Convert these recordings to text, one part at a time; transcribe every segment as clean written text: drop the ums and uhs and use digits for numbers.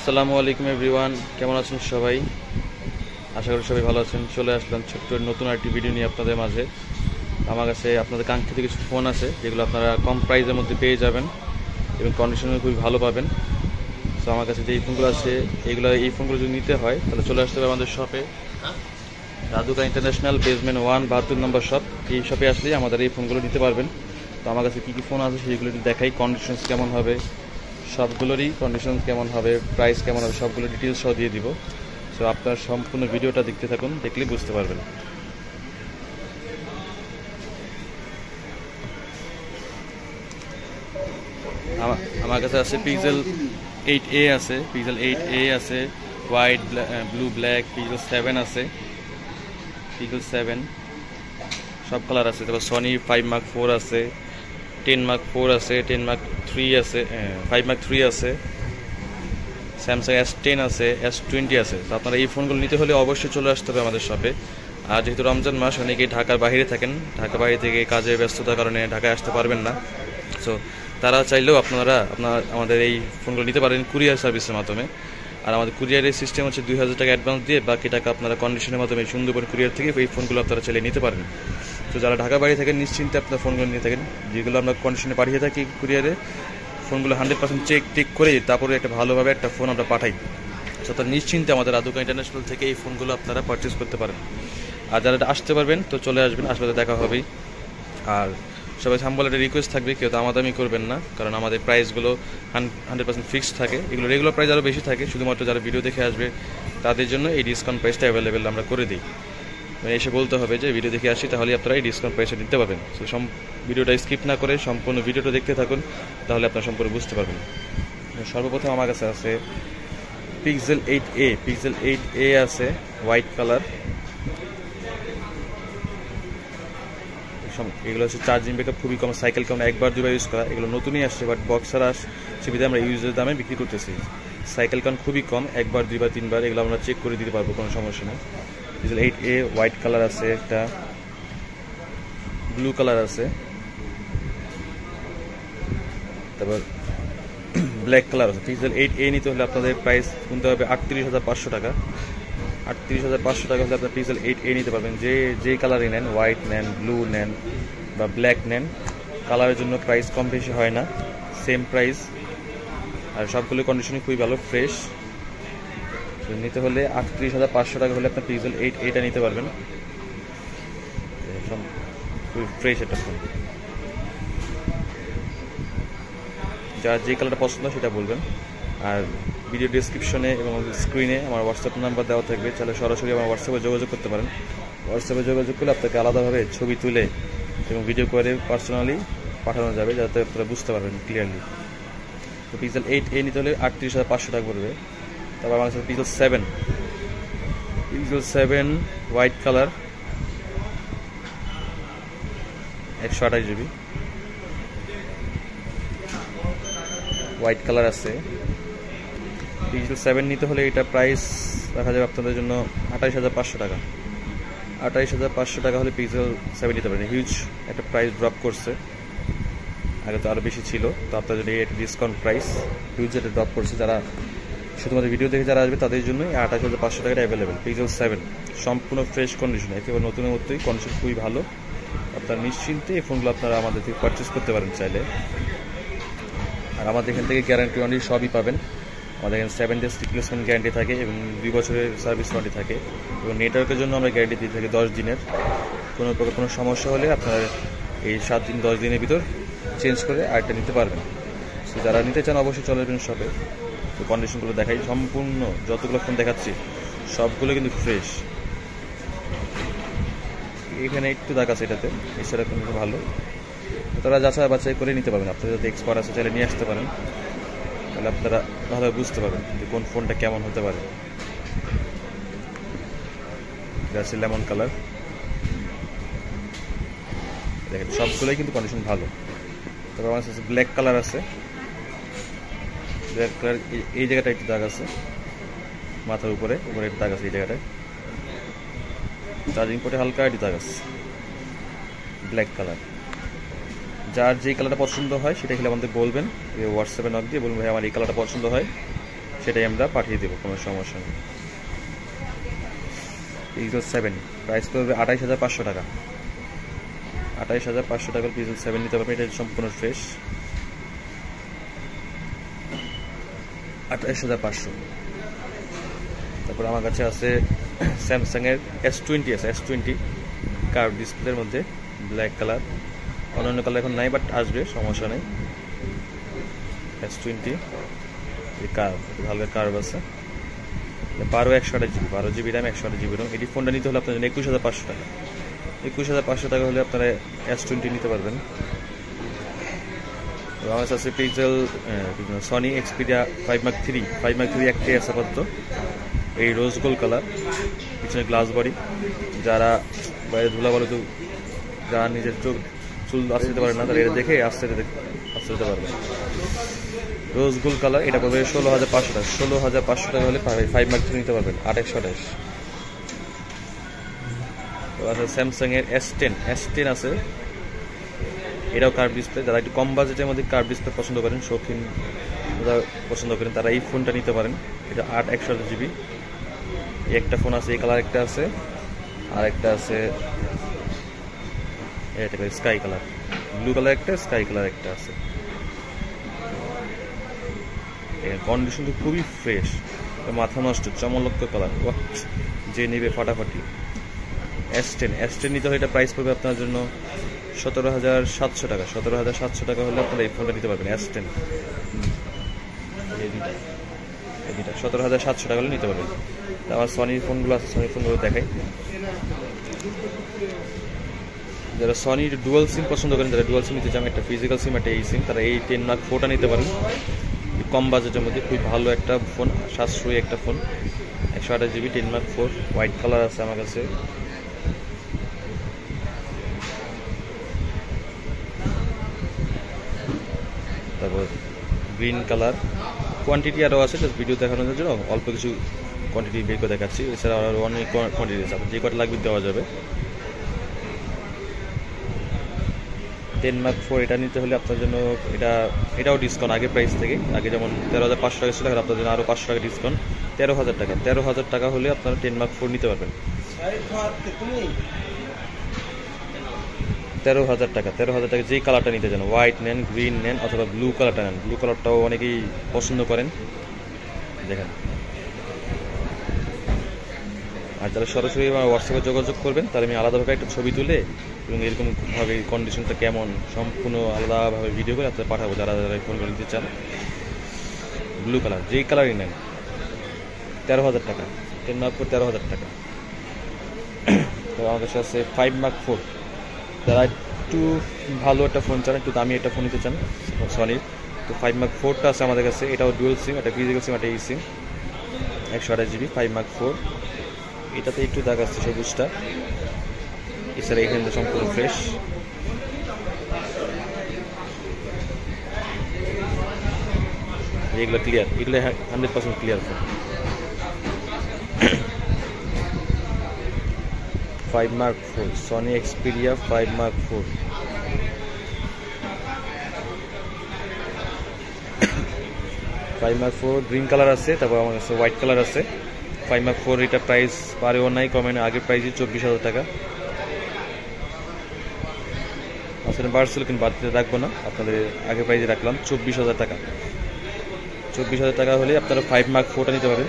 আসসালামু আলাইকুম এভরিওয়ান, কেমন আছেন সবাই? আশা করি সবাই ভালো আছেন। চলে আসলাম ছোট্ট নতুন একটি ভিডিও নিয়ে আপনাদের মাঝে। আমার কাছে আপনাদের কাঙ্ক্ষিত কিছু ফোন আছে যেগুলো আপনারা কম প্রাইসের মধ্যে পেয়ে যাবেন এবং কন্ডিশনে খুবই ভালো পাবেন। তো আমার কাছে যে ফোনগুলো আছে এই ফোনগুলো যদি নিতে হয় তাহলে চলে আসতে হবে আমাদের শপে, রাধুকা ইন্টারন্যাশনাল বেসমেন্ট 1 72 নম্বর শপ। এই শপে আসলেই আমাদের এই ফোনগুলো নিতে পারবেন। তো আমার কাছে কী কী ফোন আছে সেগুলো একটু দেখাই, কন্ডিশনস কেমন হবে, সবগুলোরই কন্ডিশন কেমন হবে, প্রাইস কেমন হবে, সবগুলো ডিটেলস সহ দিয়ে দিব। সো আপনার সম্পূর্ণ ভিডিওটা দেখতে থাকুন, দেখলেই বুঝতে পারবেন। আমার কাছে আছে পিক্সেল 8a আছে, পিক্সেল 8a আছে, হোয়াইট ব্লু ব্ল্যাক, পিক্সেল 7 আছে, পিক্সেল 7 সব কালার আছে। তারপর সনি 5 Mark 4 আছে, 10 Mark 4 আছে, 10 Mark 3 আছে, 5 Mark 3 আছে, স্যামসাং S10 আছে, S20 আছে। তো আপনারা এই ফোনগুলো নিতে হলে অবশ্যই চলে আসতে হবে আমাদের শপে। আর যেহেতু রমজান মাস, অনেকেই ঢাকার বাইরে থাকেন, ঢাকা বাইরে থেকে কাজের ব্যস্ততার কারণে ঢাকায় আসতে পারবেন না। সো তারা চাইলেও আপনারা আমাদের এই ফোনগুলো নিতে পারেন কুরিয়ার সার্ভিসের মাধ্যমে। আর আমাদের কুরিয়ারের সিস্টেম হচ্ছে 2000 টাকা অ্যাডভান্স দিয়ে বাকি টাকা আপনারা কন্ডিশনের মাধ্যমে সুন্দরবন কুরিয়ার থেকে এই ফোনগুলো আপনারা চাইলে নিতে পারেন। তো যারা ঢাকা বাইরে থাকেন নিশ্চিন্তে আপনার ফোনগুলো নিয়ে থাকেন, যেগুলো আমরা কন্ডিশনে পাঠিয়ে থাকি কুরিয়ারে। ফোনগুলো 100% চেক করে তারপরে একটা ভালোভাবে একটা ফোন আমরা পাঠাই। সো তার নিশ্চিন্তে আমাদের রাধুকা ইন্টারন্যাশনাল থেকে এই ফোনগুলো আপনারা পারচেস করতে পারেন। আর যারা আসতে পারবেন তো চলে আসবেন, আসলে দেখা হবেই। আর সবাই হাম্বল একটা রিকোয়েস্ট থাকবে, কেউ দামাদামি করবেন না, কারণ আমাদের প্রাইসগুলো 100% ফিক্সড থাকে। এগুলো রেগুলার প্রাইস আরও বেশি থাকে, শুধুমাত্র যারা ভিডিও দেখে আসবে তাদের জন্য এই ডিসকাউন্ট প্রাইসটা অ্যাভেলেবেল আমরা করে দিই। মানে এসে বলতে হবে যে ভিডিও দেখে আসি, তাহলে আপনারা এই ডিসকাউন্ট প্রাইসে নিতে পারবেন। সো ভিডিওটা স্কিপ না করে সম্পূর্ণ ভিডিওটা দেখতে থাকুন, তাহলে আপনারা সম্পূর্ণ বুঝতে পারবেন। সর্বপ্রথম আমার কাছে আছে পিক্সেল 8a, পিক্সেল 8a আছে হোয়াইট কালার। এগুলো হচ্ছে চার্জিং ব্যাকআপ খুবই কম, সাইকেল কম, একবার দুবার ইউজ করা। এগুলো নতুনই আসছে, বাট বক্সার সুবিধা আমরা ইউজের দামে বিক্রি করতেছি। সাইকেল কাউন্ট খুবই কম, একবার দুইবার তিনবার এগুলো আমরা চেক করে দিতে পারবো, কোনো সমস্যা নেই। পিক্সেল 8a হোয়াইট কালার আছে, একটা ব্লু কালার আছে, তারপর ব্ল্যাক কালার আছে। পিক্সেল 8a নিতে হলে আপনাদের প্রাইস কিনতে হবে 38,500 টাকা। 38,500 টাকা হলে আপনার পিক্সেল 8a নিতে পারবেন। যে কালারই নেন, হোয়াইট নেন, ব্লু নেন বা ব্ল্যাক নেন, কালারের জন্য প্রাইস কম বেশি হয় না, সেম প্রাইস। আর সবগুলো কন্ডিশনই খুবই ভালো, ফ্রেশ। নিতে হলে 38,500 টাকা হলে আপনার পিক্সেল 8a নিতে পারবেন। খুবই ফ্রেশ একটা ফোন। যার যে কালারটা পছন্দ সেটা বলবেন। আর ভিডিও ডিসক্রিপশনে এবং স্ক্রিনে আমার হোয়াটসঅ্যাপ নাম্বার দেওয়া থাকবে, তাহলে সরাসরি আমার হোয়াটসঅ্যাপে যোগাযোগ করতে পারেন। হোয়াটসঅ্যাপে যোগাযোগ করলে আপনাকে আলাদাভাবে ছবি তুলে এবং ভিডিও করে পার্সোনালি পাঠানো যাবে, যাতে আপনারা বুঝতে পারবেন ক্লিয়ারলি। তো পিক্সেল 8a নিতে হলে 38,500 টাকা পড়বে। তারপর আমার কাছে pixel 7, pixel 7 white colour, 128 GB white colour আছে। পিক্সেল 7 নিতে হলে এটা প্রাইস রাখা যাবে আপনাদের জন্য 28,500 টাকা। 28,500 টাকা হলে পিক্সেল 7 নিতে পারেন। হিউজ একটা প্রাইস ড্রপ করছে, আগে তো আরও বেশি ছিল। তো আপনার যদি একটা ডিসকাউন্ট প্রাইস হিউজ একটা ড্রপ করছে, যারা শুধুমাত্র ভিডিও দেখে যারা আসবে তাদের জন্য 28,500 টাকাটা অ্যাভেলেবেল। পিক্সেল 7 সম্পূর্ণ ফ্রেশ কন্ডিশন, একেবারে নতুনের মতোই কন্ডিশন, খুবই ভালো। আপনারা নিশ্চিন্তে এই ফোনগুলো আপনারা আমাদের থেকে পারচেস করতে পারেন চাইলে। আর আমাদের এখান থেকে গ্যারান্টি ওয়ারেন্টি সবই পাবেন। আমাদের এখানে 7 days রিপ্লেসমেন্ট গ্যারান্টি থাকে এবং 2 বছরের সার্ভিস ওয়ারেন্টি থাকে, এবং নেটওয়ার্কের জন্য আমরা গ্যারান্টি দিয়ে থাকি 10 দিনের। কোনো প্রকার কোনো সমস্যা হলে আপনারা এই 7 দিন 10 দিনের ভিতর চেঞ্জ করে আরেকটা নিতে পারবেন। তো যারা নিতে চান অবশ্যই চলে আসবেন শপে। তো কন্ডিশনগুলো দেখাই, সম্পূর্ণ যতগুলো ফোন দেখাচ্ছি সবগুলো কিন্তু ফ্রেশ। এখানে একটু দাগ আছে এটাতে, এছাড়া কিন্তু ভালো। তারা যাচাই বাছাই করে নিতে পারবেন। আপনারা যদি এক্সপার্ট আছে চাইলে নিয়ে আসতে পারেন, তাহলে আপনারা ভালোভাবে বুঝতে পারবেন যে কোন ফোনটা কেমন হতে পারে। আছে লেমন কালার, দেখেন সবগুলোই কিন্তু কন্ডিশন ভালো। তারপর আমার কাছে ব্ল্যাক কালার আছে, ব্ল্যাক কালার এই জায়গাটা একটু দাগ আছে, মাথার উপরে একটু দাগ আছে এই জায়গাটায়, চার্জিং পোর্টে হালকা একটু দাগ আছে, ব্ল্যাক কালার। যার যেই কালারটা পছন্দ হয় সেটা খেলে আমাদের বলবেন, হোয়াটসঅ্যাপে নক দিয়ে বলবেন ভাই আমার এই কালারটা পছন্দ হয়, সেটাই আমরা পাঠিয়ে দেবো, কোনো সমস্যা নেই। পিক্সেল 7 প্রাইস পড়বে 28,500 টাকা। 28,500 টাকার পিক্সেল 7 নিতে পারবেন। এটা সম্পূর্ণ ফ্রেশ, 28,500। তারপর আমার কাছে আছে স্যামসাংয়ের S20 আছে, S20 কার্ভ ডিসপ্লের মধ্যে ব্ল্যাক কালার, অন্যান্য কালার এখন নাই বাট আসবে, সমস্যা নেই। S20 কার্ভ, ভালো কার্ভ আছে, 128GB 12GB RAM 128GB Rome. এটি ফোনটা নিতে হলে আপনার জন্য 21,500 টাকা। 21,500 টাকা হলে আপনারা S20 নিতে পারবেন। আমার কাছে আছে পিক্সেল সনি এক্সপিরিয়া 5 Mark 3 একটাই আছে আপাতত, এই রোজ গোল্ড কালার, পিছনে গ্লাস বডি। যারা বাইরে ধুলা বলে, তো যারা নিজের চুল আসতে দিতে পারে না, তারা এটা দেখে আসতে দিতে পারবে। রোজ গোল্ড কালার, এটা পড়বে 16,500 টাকা। 16,500 টাকা হলে 5 Mark 3 নিতে পারবেন, 2828। তো আছে স্যামসাংয়ের S10 আছে, এটাও কার্ভ ডিসপ্লে। যারা একটু কম বাজেটের মধ্যে কার্ভ ডিসপ্লে পছন্দ করেন, শৌখিন যারা পছন্দ করেন, তারা এই ফোনটা নিতে পারেন। এটা 8/128GB। একটা ফোন আছে, এই কালার একটা আছে, আর একটা আছে এটা স্কাই কালার, ব্লু কালার একটা, স্কাই কালার একটা আছে। কন্ডিশন তো খুবই ফ্রেশ, মাথা নষ্ট, চমলক্ষ কালার, যে নেবে ফাটাফাটি। S10 নিতে হলে এটা প্রাইস পড়বে আপনার জন্য 17,700 টাকা। 17,700 টাকা হলে আপনারা এই ফোনটা নিতে পারবেন, S10। এই দুটা 17,700 টাকা হলে নিতে পারবেন। আমার সনির ফোনগুলো আছে, সনির ফোনগুলো দেখাই। যারা সনির ডুয়াল সিম পছন্দ করেন, যারা ডুয়াল সিম নিতে চান, একটা ফিজিক্যাল সিম একটা এই সিম, তারা এই 10 Mark 4টা নিতে পারেন। কম বাজেটের মধ্যে খুবই ভালো একটা ফোন, সাশ্রয়ী একটা phone, 128GB 10 Mark 4 white colour আছে আমার কাছে। তারপর গ্রিন কালার, কোয়ান্টিটি আরও আছে, জাস্ট ভিডিও দেখানোর জন্য অল্প কিছু কোয়ান্টিটি বের করে দেখাচ্ছি। এছাড়া আরও অনেক কোয়ান্টিটি আছে, যে কটা লাগবে দেওয়া যাবে। 10 Mark 4 এটা নিতে হলে আপনার জন্য এটাও ডিসকাউন্ট আগের প্রাইস থেকে। আগে যেমন 13,500 টাকা ছিল, আপনার জন্য আরও 500 টাকা ডিসকাউন্ট, 13,000 টাকা। 13,000 টাকা হলে আপনারা 10 Mark 4 নিতে পারবেন। 13,000 টাকা। 13,000 টাকা যেই কালারটা নিতে চান, হোয়াইট নেন, গ্রিন নেন, অথবা ব্লু কালারটা নেন। ব্লু কালারটাও অনেকেই পছন্দ করেন, দেখেন। আর যারা সরাসরি আমার হোয়াটসঅ্যাপে যোগাযোগ করবেন, তাহলে আমি আলাদাভাবে একটা ছবি তুলে এবং এরকমভাবে কন্ডিশনটা কেমন সম্পূর্ণ আলাদাভাবে ভিডিও করে আপনাদের পাঠাবো, যারা যারা ফোনগুলো নিতে চান। ব্লু কালার যেই কালারই নেন, 13,000 টাকা। 10 Mark 4 13,000 টাকা। তো আমার কাছে আছে 5 Mark 4। যারা একটু ভালো একটা ফোন চান, একটু দামি একটা ফোন নিতে চান সনির, তো 5 Mark 4টা আছে আমাদের কাছে। এটাও ডুয়াল সিম, একটা ফিজিক্যাল সিম, একটা এই সিম, 128GB 5 Mark 4। এটাতে একটু দাগ আসছে সবুজটা, এছাড়া এখানটা সম্পূর্ণ ফ্রেশ। এগুলো ক্লিয়ার, এগুলো 100% clear phone. 5 Mark 4 Sony Xperia 5 Mark 4। Green colour আছে, তারপর আমার কাছে হোয়াইট কালার আছে। 5 Mark 4 এটা প্রাইস পারেও নাই কমে না, আগের প্রাইসই 24,000 টাকা। আসলে বাড়ছিল, কিন্তু বাড়তে রাখবো না, আপনাদের আগের প্রাইসে রাখলাম 24,000 টাকা। 24,000 টাকা হলে আপনারা 5 Mark 4টা নিতে পারেন।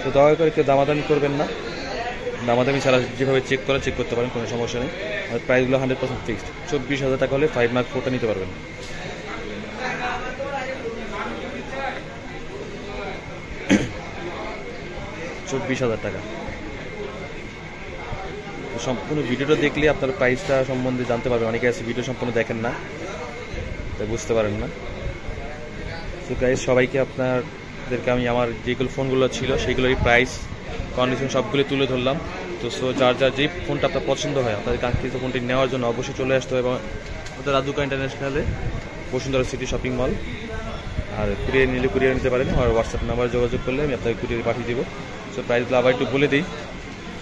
তো দয়া করে কেউ দামাদামি করবেন না, দামাদামি ছাড়া যেভাবে চেক করতে পারেন, কোনো সমস্যা নেই। আর প্রাইসগুলো 100% ফিক্সড। 24,000 টাকা হলে 5 Mark 4টা নিতে পারবেন। $24,000 টাকা। সম্পূর্ণ ভিডিওটা দেখলে আপনার প্রাইসটা সম্বন্ধে জানতে পারবেন। অনেকে আছে ভিডিও সম্পূর্ণ দেখেন না, তাই বুঝতে পারেন না। তো গাইস, সবাইকে আপনাদেরকে আমি আমার যেগুলো ফোনগুলো ছিল সেগুলোরই প্রাইস, কন্ডিশন সবগুলো তুলে ধরলাম। তো যার যেই ফোনটা আপনার পছন্দ হয়, আপনাদের কাঙ্ক্ষিত ফোনটি নেওয়ার জন্য অবশ্যই চলে আসতে হবে এবং আমাদের রাজুকা ইন্টারন্যাশনালে, বসুন্ধরা সিটি শপিং মল। আর কুরিয়ার নিলে কুরিয়ার নিতে পারেন, আর হোয়াটসঅ্যাপ নাম্বারে যোগাযোগ করলে আমি আপনাকে কুরিয়ারে পাঠিয়ে দেবো। সো প্রাইসগুলো আবার একটু বলে দিই।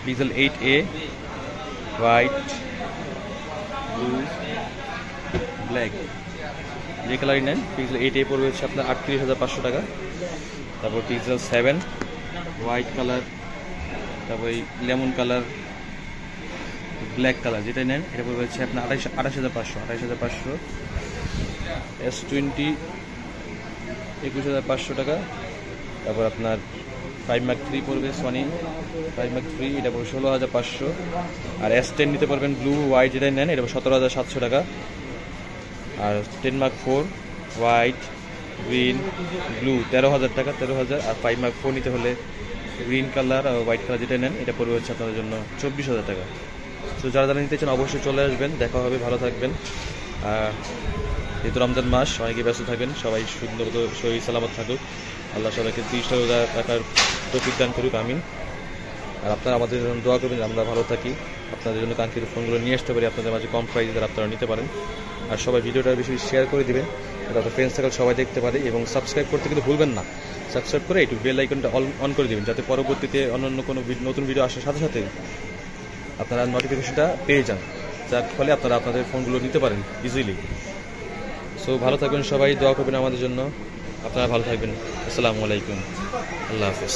Pixel 8A white, blue, black, যে কালারই নেন, পিক্সেল 8A পড়বে হচ্ছে আপনার 38,500 টাকা। তারপর পিক্সেল 7 হোয়াইট কালার, তারপর এই লেমন কালার, ব্ল্যাক কালার যেটা নেন এটা পড়বে হচ্ছে আপনার 28,500 S20 21,500 টাকা। তারপর আপনার 5 Mark 3 পড়বে সনি 5 Mark 3, এটা পড়বে 16,500। আর S10 নিতে পারবেন ব্লু হোয়াইট যেটা নেন এটা 17,700 টাকা। আর 10 Mark 4 হোয়াইট গ্রিন ব্লু 13,000 টাকা, 13,000। আর 5 Mark 4 নিতে হলে গ্রিন কালার আর হোয়াইট কালার যেটা নেন এটা পড়বে হচ্ছে আপনাদের জন্য 24,000 টাকা। তো যারা যারা নিতে চান অবশ্যই চলে আসবেন, দেখা হবে, ভালো থাকবেন। যেহেতু রমজান মাস অনেকে ব্যস্ত থাকবেন, সবাই সুন্দর শরীর সালামত থাকুক, আল্লাহ সবাইকে 30টা রোজা রাখার তৌফিক দান করুক, আমিন। আর আপনারা আমাদের জন্য দোয়া করবেন, আমরা ভালো থাকি, আপনাদের জন্য কাঙ্ক্ষিত ফোনগুলো নিয়ে আসতে পারি আপনাদের মাঝে কম প্রাইসে, যারা আপনারা নিতে পারেন। আর সবাই ভিডিওটা বেশি শেয়ার করে দিবেন যাতে ফ্রেন্ডস সার্কেল সবাই দেখতে পারে, এবং সাবস্ক্রাইব করতে কিন্তু ভুলবেন না। সাবস্ক্রাইব করে একটু বেল আইকনটা অন করে দিবেন যাতে পরবর্তীতে অন্যান্য কোনো নতুন ভিডিও আসার সাথে সাথে আপনারা নোটিফিকেশনটা পেয়ে যান, যার ফলে আপনারা আপনাদের ফোনগুলো নিতে পারেন ইজিলি। সো ভালো থাকবেন সবাই, দোয়া করবেন আমাদের জন্য, আপনারা ভালো থাকবেন। আসসালামু আলাইকুম, আল্লাহ হাফেজ।